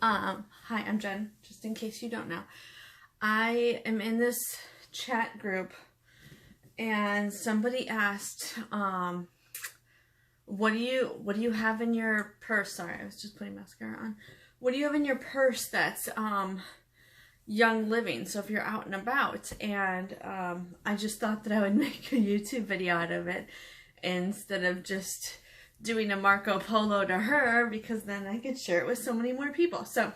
Hi, I'm Jen, just in case you don't know. I am in this chat group and somebody asked, what do you have in your purse? Sorry, I was just putting mascara on. What do you have in your purse that's, Young Living? So if you're out and about, and, I just thought that I would make a YouTube video out of it instead of just doing a Marco Polo to her, because then I could share it with so many more people. So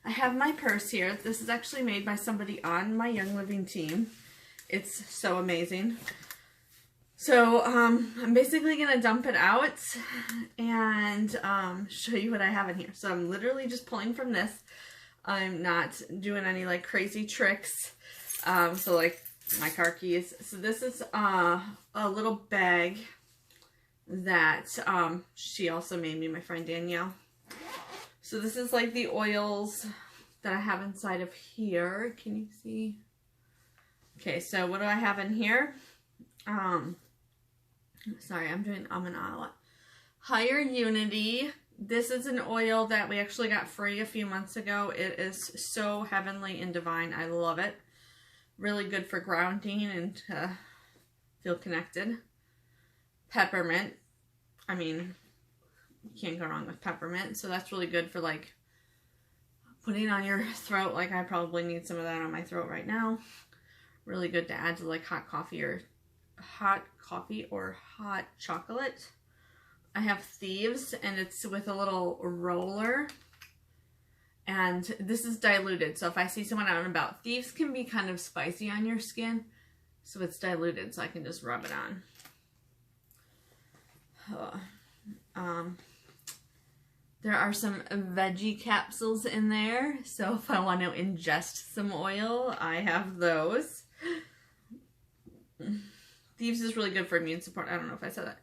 I have my purse here. This is actually made by somebody on my Young Living team. It's so amazing. So I'm basically gonna dump it out and show you what I have in here. So I'm literally just pulling from this. I'm not doing any like crazy tricks. So like my car keys. So this is a little bag that she also made me, my friend Danielle. So this is like the oils that I have inside of here. Can you see? Okay, so what do I have in here? Sorry, I'm doing and ah a lot. Higher Unity. This is an oil that we actually got free a few months ago. It is so heavenly and divine. I love it. Really good for grounding and to feel connected. Peppermint. I mean, you can't go wrong with peppermint. So that's really good for like putting on your throat. Like I probably need some of that on my throat right now. Really good to add to like hot coffee or hot chocolate. I have Thieves, and it's with a little roller. And this is diluted. So if I see someone out and about, Thieves can be kind of spicy on your skin. So it's diluted, so I can just rub it on. There are some veggie capsules in there. So if I want to ingest some oil, I have those. Thieves is really good for immune support. I don't know if I said that.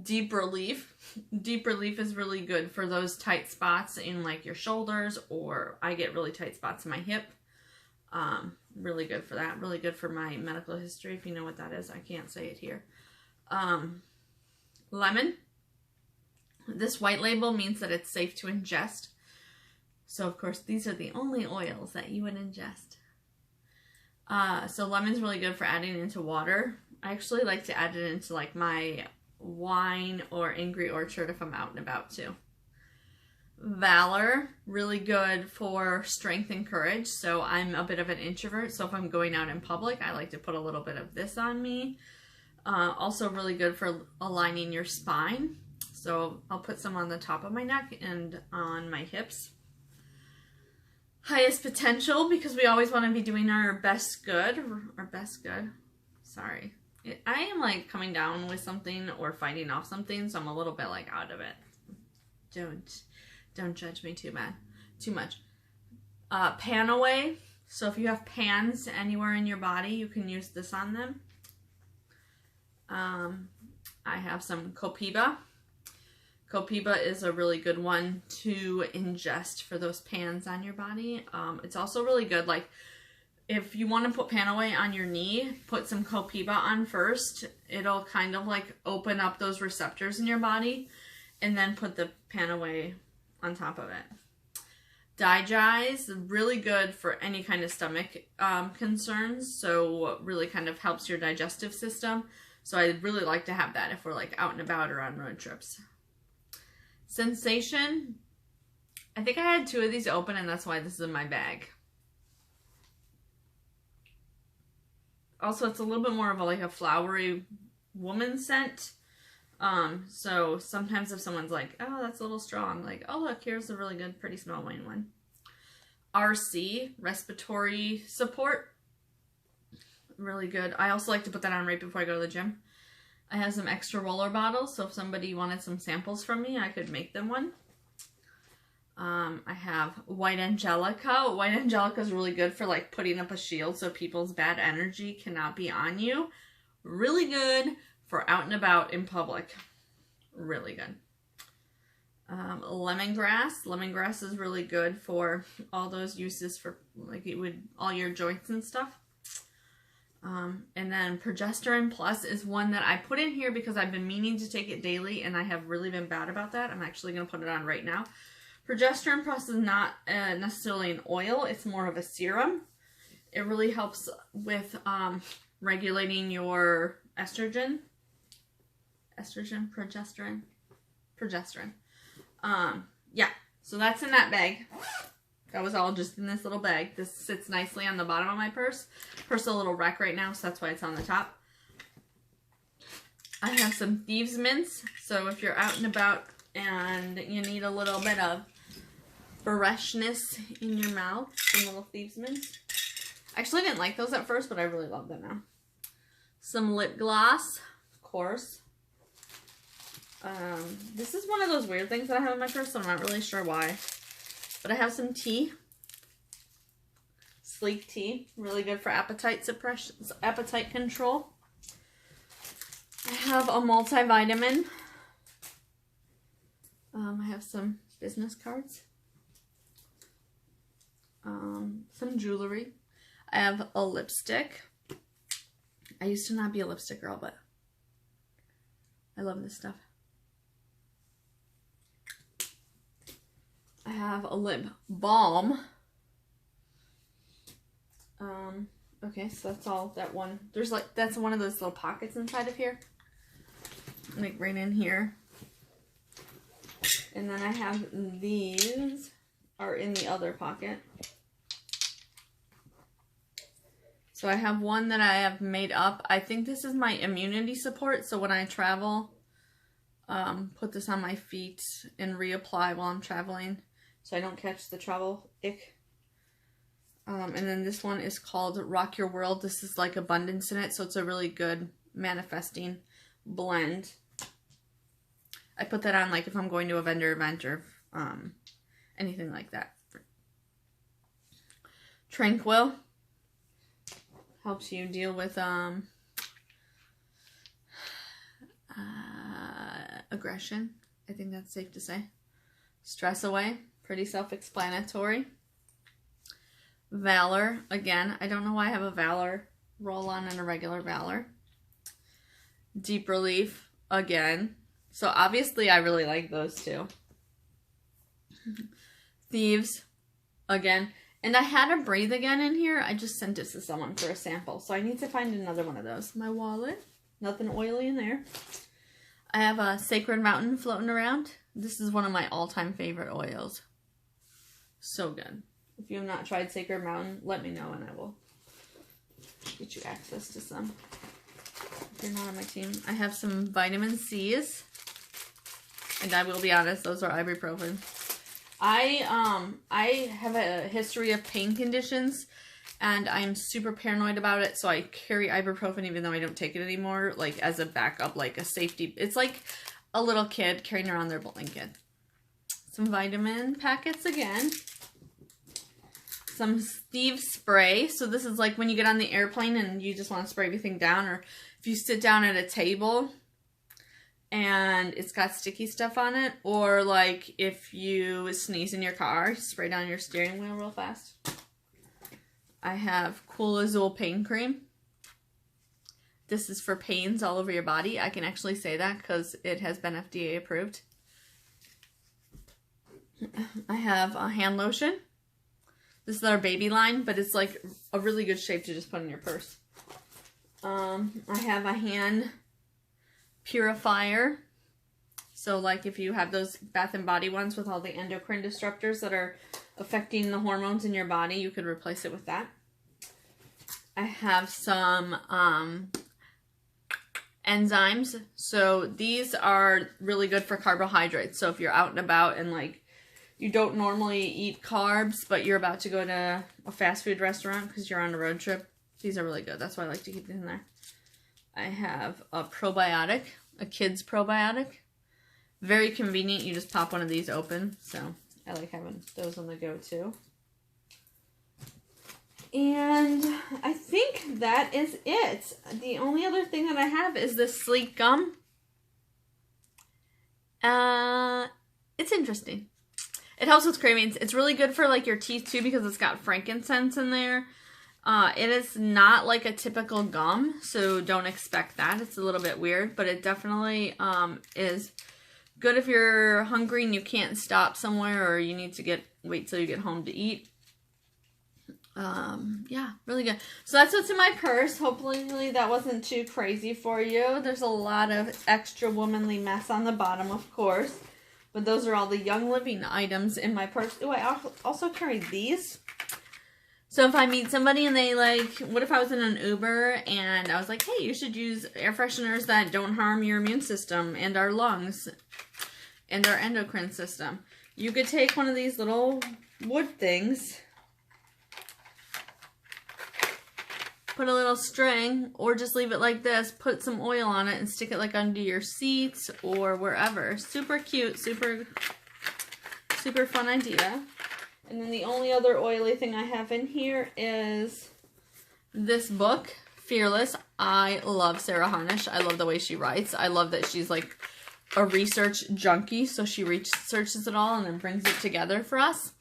Deep Relief. Deep Relief is really good for those tight spots in like your shoulders, or I get really tight spots in my hip. Really good for that. Really good for my medical history, if you know what that is. I can't say it here. Lemon. This white label means that it's safe to ingest. So of course these are the only oils that you would ingest. So lemon's really good for adding into water. I actually like to add it into like my wine or Angry Orchard if I'm out and about too. Valor, really good for strength and courage. So I'm a bit of an introvert, so if I'm going out in public, I like to put a little bit of this on me. Also really good for aligning your spine. So I'll put some on the top of my neck and on my hips. Highest Potential, because we always want to be doing our best good. Sorry. I am like coming down with something or fighting off something, so I'm a little bit like out of it. Don't judge me too much. Pan Away. So if you have pans anywhere in your body, you can use this on them. I have some Copiba. Copiba is a really good one to ingest for those pans on your body. It's also really good, like, if you want to put Pan Away on your knee, put some Copiba on first. It'll kind of like open up those receptors in your body, and then put the Pan Away on top of it. Digize, really good for any kind of stomach concerns. So really kind of helps your digestive system. So I'd really like to have that if we're like out and about or on road trips. Sensation. I think I had 2 of these open, and that's why this is in my bag. Also, it's a little bit more of a flowery woman scent. So sometimes if someone's like, oh, that's a little strong, like, oh, look, here's a really good, pretty smell wine one. RC, respiratory support. Really good. I also like to put that on right before I go to the gym. I have some extra roller bottles, so if somebody wanted some samples from me, I could make them one. I have White Angelica. White Angelica is really good for like putting up a shield so people's bad energy cannot be on you. Really good for out and about in public. Really good. Lemongrass. Lemongrass is really good for all those uses for like it would all your joints and stuff. And then Progesterone Plus is one that I put in here because I've been meaning to take it daily and I have really been bad about that. I'm actually going to put it on right now. Progesterone Plus is not necessarily an oil. It's more of a serum. It really helps with regulating your estrogen. Estrogen, progesterone. Yeah, so that's in that bag. That was all just in this little bag. This sits nicely on the bottom of my purse. Purse is a little wreck right now, so that's why it's on the top. I have some Thieves Mints. So if you're out and about and you need a little bit of freshness in your mouth, some little Thieves Mints. Actually, I didn't like those at first, but I really love them now. Some lip gloss, of course. This is one of those weird things that I have in my purse, so I'm not really sure why. But I have some tea. Sleek tea. Really good for appetite suppression, appetite control. I have a multivitamin. I have some business cards. Some jewelry. I have a lipstick. I used to not be a lipstick girl, but I love this stuff. I have a lip balm. Okay, so that's all that one. There's like, that's one of those little pockets inside of here. Like right in here. And then I have these are in the other pocket. So I have one that I have made up. I think this is my immunity support. So when I travel, put this on my feet and reapply while I'm traveling so I don't catch the travel ick. And then this one is called Rock Your World. This is like abundance in it, so it's a really good manifesting blend. I put that on like if I'm going to a vendor event or anything like that. Tranquil helps you deal with aggression. I think that's safe to say. Stress away. Pretty self-explanatory. Valor. Again, I don't know why I have a Valor roll-on and a regular Valor. Deep Relief. Again. So obviously I really like those two. Thieves. Again. And I had a Breathe Again in here. I just sent it to someone for a sample. So I need to find another one of those. My wallet. Nothing oily in there. I have a Sacred Mountain floating around. This is one of my all-time favorite oils. So good. If you have not tried Sacred Mountain, let me know and I will get you access to some. If you're not on my team. I have some vitamin C's. And I will be honest, those are ibuprofen. I have a history of pain conditions and I'm super paranoid about it, so I carry ibuprofen even though I don't take it anymore, like as a backup, like a safety. It's like a little kid carrying around their blanket. Some vitamin packets again. Some Thieves spray. So this is like when you get on the airplane and you just want to spray everything down, or if you sit down at a table and it's got sticky stuff on it, or like if you sneeze in your car, spray down your steering wheel real fast. I have Cool Azul pain cream. This is for pains all over your body. I can actually say that because it has been FDA approved. I have a hand lotion. This is our baby line, but it's like a really good shape to just put in your purse. I have a hand purifier. So like if you have those Bath and Body ones with all the endocrine disruptors that are affecting the hormones in your body, you could replace it with that. I have some enzymes. So these are really good for carbohydrates. So if you're out and about and like you don't normally eat carbs, but you're about to go to a fast food restaurant because you're on a road trip, these are really good. That's why I like to keep it in there. I have a probiotic, a kid's probiotic. Very convenient. You just pop one of these open. So I like having those on the go too. And I think that is it. The only other thing that I have is this Sleek gum. It's interesting. It helps with cravings. It's really good for like your teeth too because it's got frankincense in there. It is not like a typical gum, so don't expect that. It's a little bit weird, but it definitely is Good if you're hungry and you can't stop somewhere or you need to wait till you get home to eat. Yeah, really good. So that's what's in my purse. Hopefully that wasn't too crazy for you. There's a lot of extra womanly mess on the bottom, of course. But those are all the Young Living items in my purse. Oh, I also carry these. So if I meet somebody and they like, what if I was in an Uber and I was like, hey, you should use air fresheners that don't harm your immune system and our lungs and our endocrine system. You could take one of these little wood things, put a little string, or just leave it like this, put some oil on it and stick it like under your seats or wherever. Super cute, super fun idea. And then the only other oily thing I have in here is this book, Fearless. I love Sarah Harnish. I love the way she writes. I love that she's like a research junkie, so she researches it all and then brings it together for us.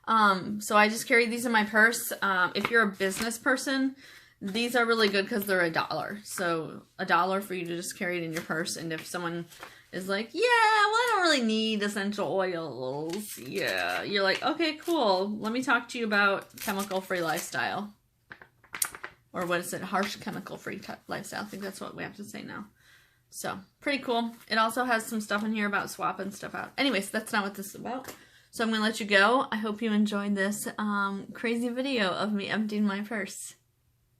So I just carry these in my purse. If you're a business person, these are really good because they're $1. So $1 for you to just carry it in your purse. And if someone is like, yeah, well, I don't really need essential oils. Yeah, you're like, okay, cool. Let me talk to you about chemical-free lifestyle. Or what is it? Harsh chemical-free lifestyle. I think that's what we have to say now. So, pretty cool. It also has some stuff in here about swapping stuff out. Anyways, that's not what this is about. So I'm going to let you go. I hope you enjoyed this crazy video of me emptying my purse.